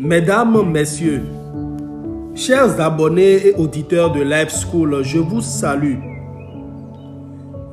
Mesdames, Messieurs, chers abonnés et auditeurs de Life School, je vous salue.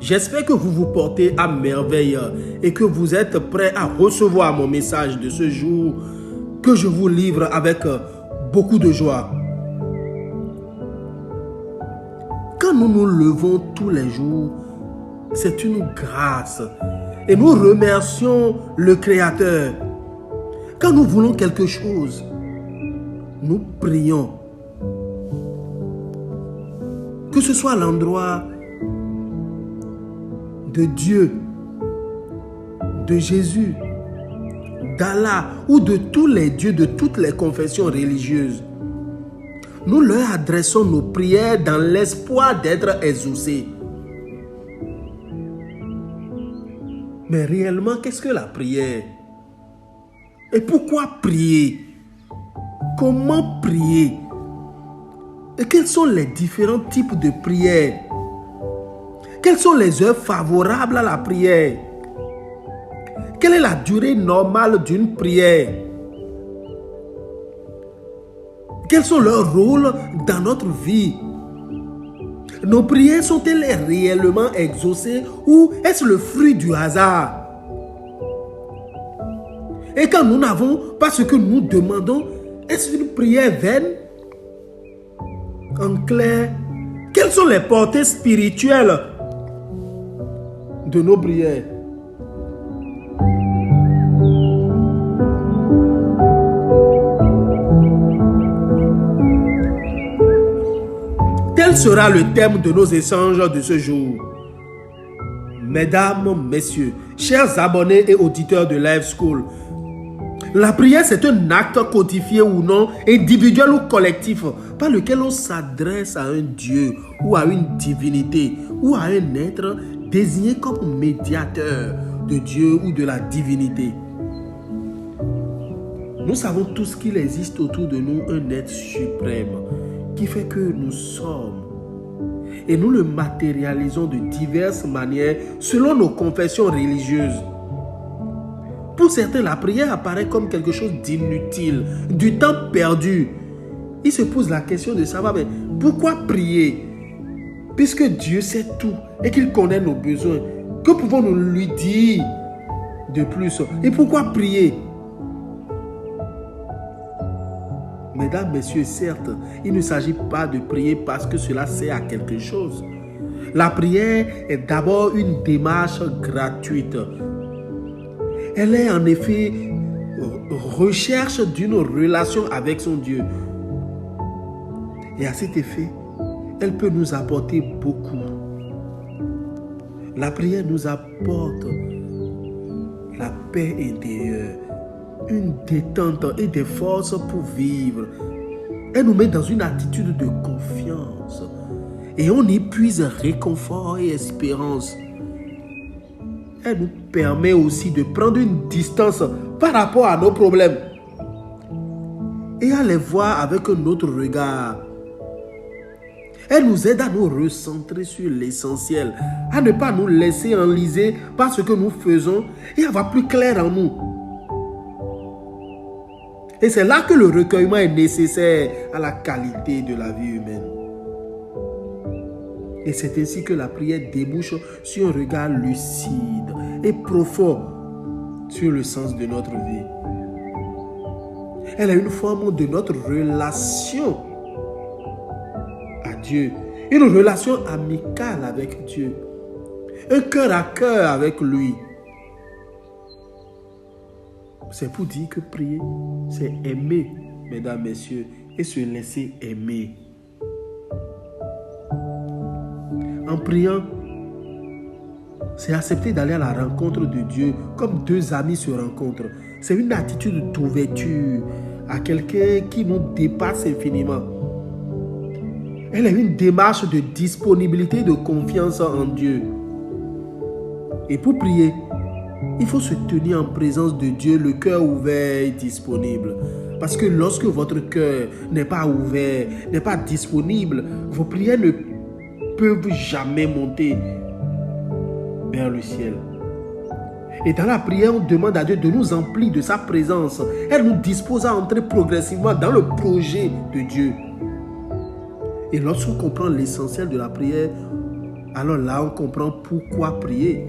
J'espère que vous vous portez à merveille et que vous êtes prêts à recevoir mon message de ce jour que je vous livre avec beaucoup de joie. Quand nous nous levons tous les jours, c'est une grâce et nous remercions le Créateur. Quand nous voulons quelque chose, nous prions. Que ce soit à l'endroit de Dieu, de Jésus, d'Allah ou de tous les dieux de toutes les confessions religieuses, nous leur adressons nos prières dans l'espoir d'être exaucés. Mais réellement, qu'est-ce que la prière? Et pourquoi prier? Comment prier? Et quels sont les différents types de prières? Quelles sont les heures favorables à la prière? Quelle est la durée normale d'une prière? Quels sont leurs rôles dans notre vie? Nos prières sont-elles réellement exaucées ou est-ce le fruit du hasard? Et quand nous n'avons pas ce que nous demandons, est-ce une prière vaine? En clair, quelles sont les portées spirituelles de nos prières? Tel sera le thème de nos échanges de ce jour. Mesdames, Messieurs, chers abonnés et auditeurs de Life School, la prière, c'est un acte codifié ou non, individuel ou collectif, par lequel on s'adresse à un Dieu ou à une divinité ou à un être désigné comme médiateur de Dieu ou de la divinité. Nous savons tous qu'il existe autour de nous un être suprême qui fait que nous sommes. Et nous le matérialisons de diverses manières selon nos confessions religieuses. Pour certains, la prière apparaît comme quelque chose d'inutile, du temps perdu. Ils se posent la question de savoir, mais pourquoi prier? Puisque Dieu sait tout et qu'il connaît nos besoins, que pouvons-nous lui dire de plus? Et pourquoi prier? Mesdames, Messieurs, certes, il ne s'agit pas de prier parce que cela sert à quelque chose. La prière est d'abord une démarche gratuite. Elle est en effet recherche d'une relation avec son Dieu. Et à cet effet, elle peut nous apporter beaucoup. La prière nous apporte la paix intérieure, une détente et des forces pour vivre. Elle nous met dans une attitude de confiance et on y puise réconfort et espérance. Elle nous permet aussi de prendre une distance par rapport à nos problèmes et à les voir avec un autre regard. Elle nous aide à nous recentrer sur l'essentiel, à ne pas nous laisser enliser par ce que nous faisons et à voir plus clair en nous. Et c'est là que le recueillement est nécessaire à la qualité de la vie humaine. Et c'est ainsi que la prière débouche sur un regard lucide et profond sur le sens de notre vie. Elle est une forme de notre relation à Dieu, une relation amicale avec Dieu, un cœur à cœur avec lui. C'est pour dire que prier, c'est aimer, mesdames, messieurs, et se laisser aimer. En priant, c'est accepter d'aller à la rencontre de Dieu comme deux amis se rencontrent. C'est une attitude d'ouverture à quelqu'un qui nous dépasse infiniment. Elle est une démarche de disponibilité, de confiance en Dieu. Et pour prier, il faut se tenir en présence de Dieu, le cœur ouvert et disponible. Parce que lorsque votre cœur n'est pas ouvert, n'est pas disponible, vos prières ne peuvent jamais monter vers le ciel. Et dans la prière, on demande à Dieu de nous emplir de sa présence. Elle nous dispose à entrer progressivement dans le projet de Dieu. Et lorsqu'on comprend l'essentiel de la prière, alors là, on comprend pourquoi prier.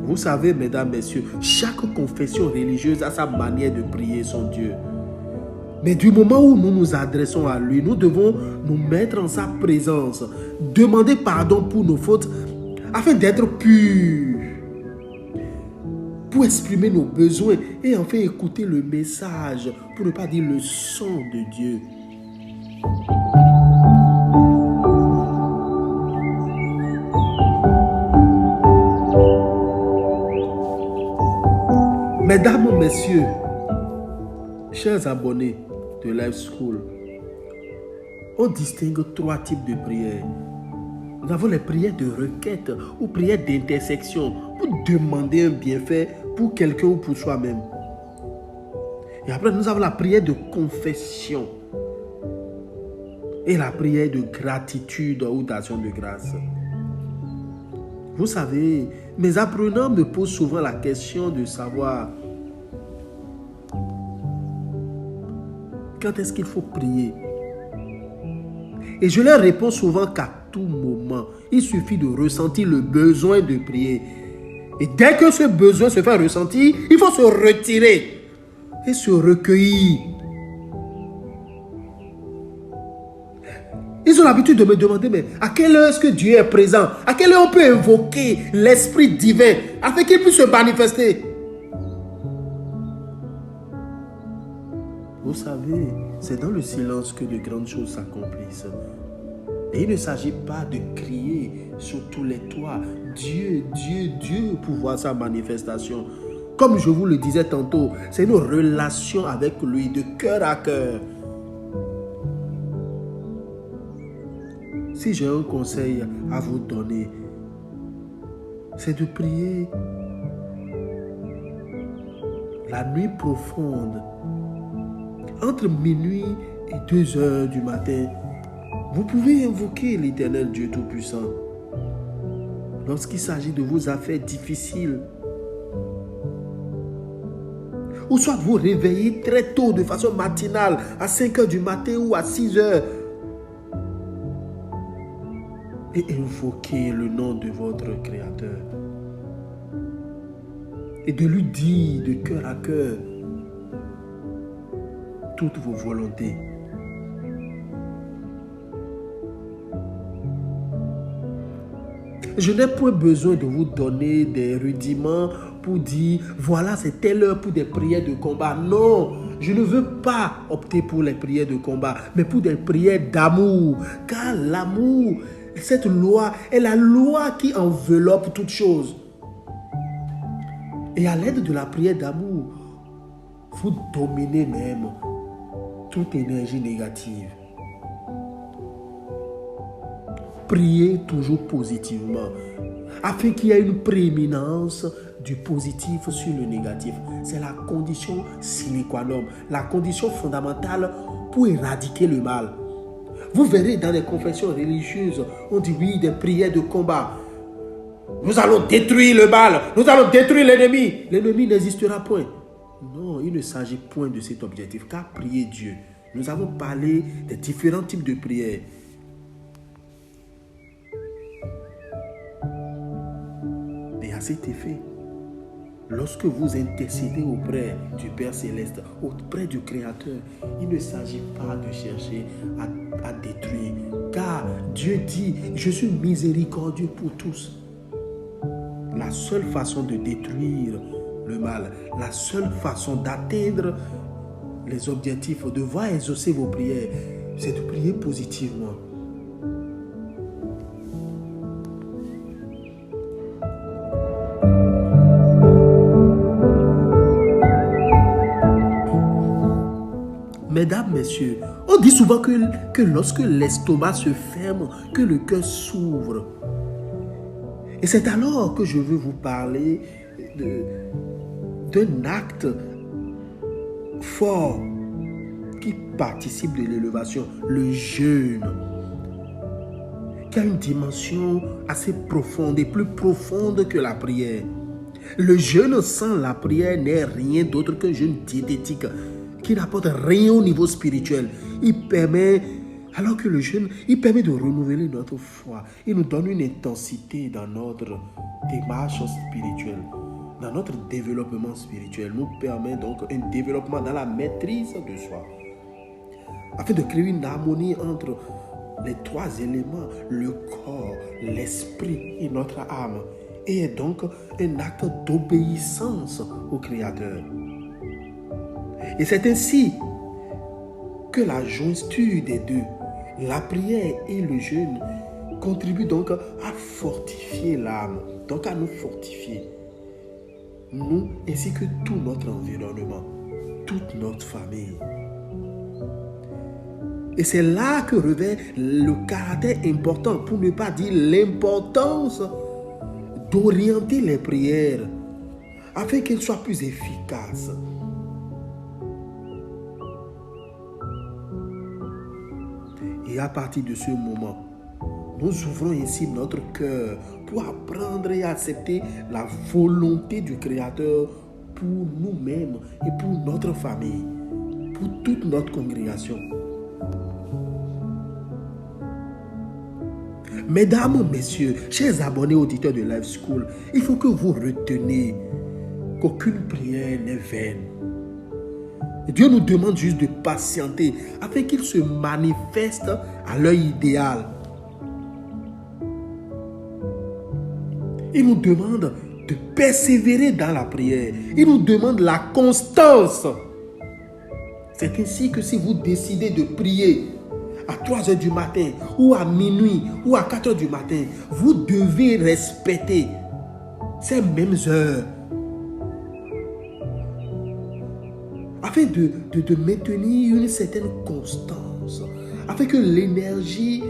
Vous savez, mesdames, messieurs, chaque confession religieuse a sa manière de prier son Dieu. Mais du moment où nous nous adressons à lui, nous devons nous mettre en sa présence, demander pardon pour nos fautes, afin d'être purs, pour exprimer nos besoins et enfin écouter le message, pour ne pas dire le son de Dieu. Mesdames, messieurs, chers abonnés de Life School, on distingue 3 types de prières. Nous avons les prières de requête ou prières d'intersection pour demander un bienfait pour quelqu'un ou pour soi-même. Et après, nous avons la prière de confession et la prière de gratitude ou d'action de grâce. Vous savez, mes apprenants me posent souvent la question de savoir quand est-ce qu'il faut prier. Et je leur réponds souvent qu'à tout moment, il suffit de ressentir le besoin de prier. Et dès que ce besoin se fait ressentir, il faut se retirer et se recueillir. Ils ont l'habitude de me demander, mais à quelle heure est-ce que Dieu est présent? À quelle heure on peut invoquer l'Esprit divin afin qu'il puisse se manifester? Vous savez, c'est dans le silence que de grandes choses s'accomplissent. Et il ne s'agit pas de crier sur tous les toits, Dieu, Dieu, Dieu, pour voir sa manifestation. Comme je vous le disais tantôt, c'est une relation avec lui de cœur à cœur. Si j'ai un conseil à vous donner, c'est de prier la nuit profonde, entre minuit et 2 heures du matin. Vous pouvez invoquer l'Éternel Dieu Tout-Puissant lorsqu'il s'agit de vos affaires difficiles. Ou soit vous réveillez très tôt de façon matinale, à 5 heures du matin ou à 6 heures. Et invoquer le nom de votre Créateur. Et de lui dire de cœur à cœur toutes vos volontés. Je n'ai point besoin de vous donner des rudiments pour dire, voilà, c'est telle heure pour des prières de combat. Non, je ne veux pas opter pour les prières de combat, mais pour des prières d'amour. Car l'amour, cette loi est la loi qui enveloppe toute chose. Et à l'aide de la prière d'amour, vous dominez même toute énergie négative. Priez toujours positivement, afin qu'il y ait une prééminence du positif sur le négatif. C'est la condition sine qua non, la condition fondamentale pour éradiquer le mal. Vous verrez dans les confessions religieuses, on dit oui, des prières de combat. Nous allons détruire le mal, nous allons détruire l'ennemi. L'ennemi n'existera point. Non, il ne s'agit point de cet objectif, car prier Dieu. Nous avons parlé des différents types de prières. Et à cet effet, lorsque vous intercédez auprès du Père Céleste, auprès du Créateur, il ne s'agit pas de chercher à détruire. Car Dieu dit, je suis miséricordieux pour tous. La seule façon de détruire le mal, la seule façon d'atteindre les objectifs, de voir exaucer vos prières, c'est de prier positivement. Mesdames, messieurs, on dit souvent que lorsque l'estomac se ferme, que le cœur s'ouvre. Et c'est alors que je veux vous parler d'un acte fort qui participe de l'élévation, le jeûne. qui a une dimension assez profonde et plus profonde que la prière. Le jeûne sans la prière n'est rien d'autre qu'un jeûne diététique qui n'apporte rien au niveau spirituel. Alors que le jeûne, il permet de renouveler notre foi. Il nous donne une intensité dans notre démarche spirituelle, dans notre développement spirituel. Nous permet donc un développement dans la maîtrise de soi, afin de créer une harmonie entre les trois éléments, le corps, l'esprit et notre âme, et est donc un acte d'obéissance au Créateur. Et c'est ainsi que la jointure des deux, la prière et le jeûne, contribuent donc à fortifier l'âme, donc à nous fortifier, nous ainsi que tout notre environnement, toute notre famille. Et c'est là que revêt le caractère important, pour ne pas dire l'importance, d'orienter les prières afin qu'elles soient plus efficaces. Et à partir de ce moment, nous ouvrons ainsi notre cœur pour apprendre et accepter la volonté du Créateur pour nous-mêmes et pour notre famille, pour toute notre congrégation. Mesdames, messieurs, chers abonnés auditeurs de Life School, il faut que vous reteniez qu'aucune prière n'est vaine. Dieu nous demande juste de patienter afin qu'il se manifeste à l'œil idéal. Il nous demande de persévérer dans la prière. Il nous demande la constance. C'est ainsi que si vous décidez de prier à 3 heures du matin, ou à minuit, ou à 4 heures du matin, vous devez respecter ces mêmes heures afin de maintenir une certaine constance, afin que l'énergie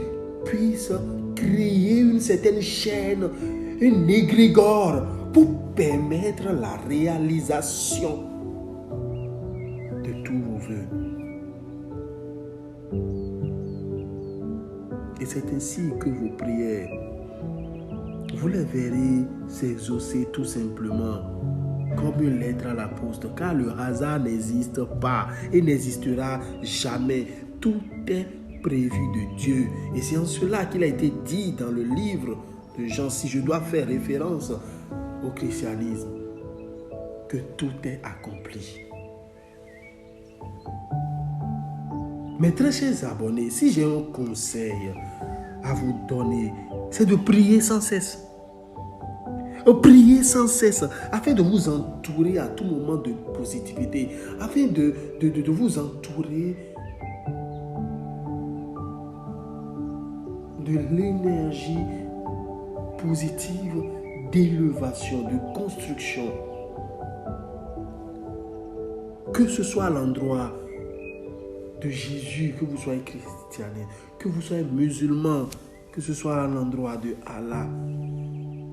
puisse créer une certaine chaîne, une égrégore pour permettre la réalisation de tous vos vœux. Et c'est ainsi que vos prières, vous les verrez s'exaucer tout simplement comme une lettre à la poste, car le hasard n'existe pas et n'existera jamais. Tout est prévu de Dieu. Et c'est en cela qu'il a été dit dans le livre de Jean, si je dois faire référence au christianisme, que tout est accompli. Mes très chers abonnés, si j'ai un conseil à vous donner, c'est de prier sans cesse. Priez sans cesse afin de vous entourer à tout moment de positivité, afin de vous entourer de l'énergie positive d'élévation, de construction. Que ce soit à l'endroit de Jésus, que vous soyez chrétien, que vous soyez musulman, que ce soit à l'endroit de Allah,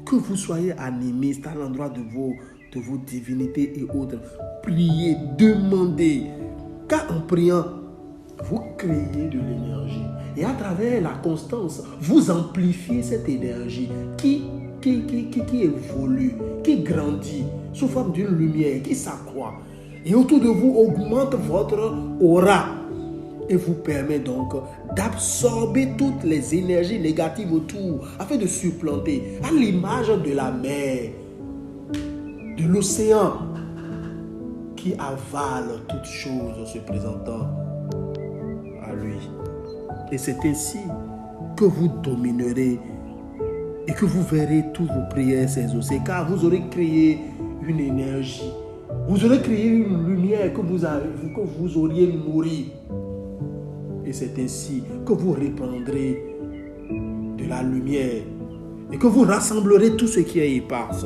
que vous soyez animiste à l'endroit de vos divinités et autres, priez, demandez, car en priant, vous créez de l'énergie. Et à travers la constance, vous amplifiez cette énergie qui évolue, qui grandit sous forme d'une lumière, qui s'accroît. Et autour de vous augmente votre aura et vous permet donc d'absorber toutes les énergies négatives autour afin de supplanter à l'image de la mer, de l'océan qui avale toutes choses se présentant à lui. Et c'est ainsi que vous dominerez et que vous verrez toutes vos prières s'exaucer, car vous aurez créé une énergie, vous aurez créé une lumière que vous auriez nourrie. Et c'est ainsi que vous répandrez de la lumière et que vous rassemblerez tout ce qui est éparse.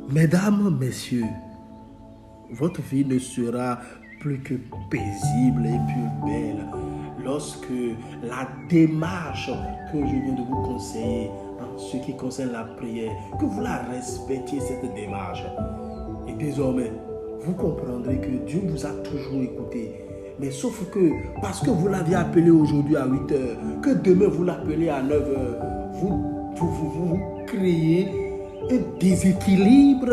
Mesdames, messieurs, votre vie ne sera plus que paisible et plus belle lorsque la démarche que je viens de vous conseiller en ce qui concerne la prière, que vous la respectiez, cette démarche. Et désormais, vous comprendrez que Dieu vous a toujours écouté. Mais sauf que, parce que vous l'aviez appelé aujourd'hui à 8 heures, que demain vous l'appelez à 9 heures, vous créez un déséquilibre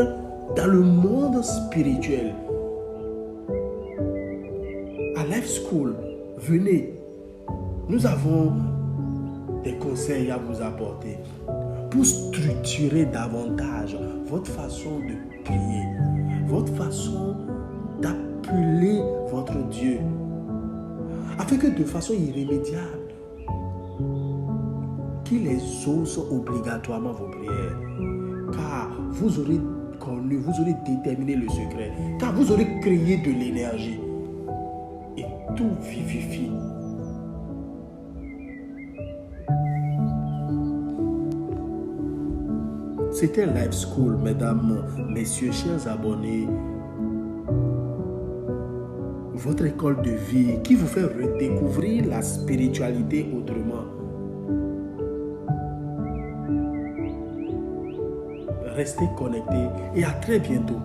dans le monde spirituel. À Life School, venez. Nous avons des conseils à vous apporter pour structurer davantage votre façon de prier, votre façon d'appeler votre Dieu, afin que de façon irrémédiable, qu'il exauce obligatoirement vos prières. Car vous aurez connu, vous aurez déterminé le secret, car vous aurez créé de l'énergie et tout vivifie. C'était Life School, mesdames, messieurs, chers abonnés. Votre école de vie qui vous fait redécouvrir la spiritualité autrement. Restez connectés et à très bientôt.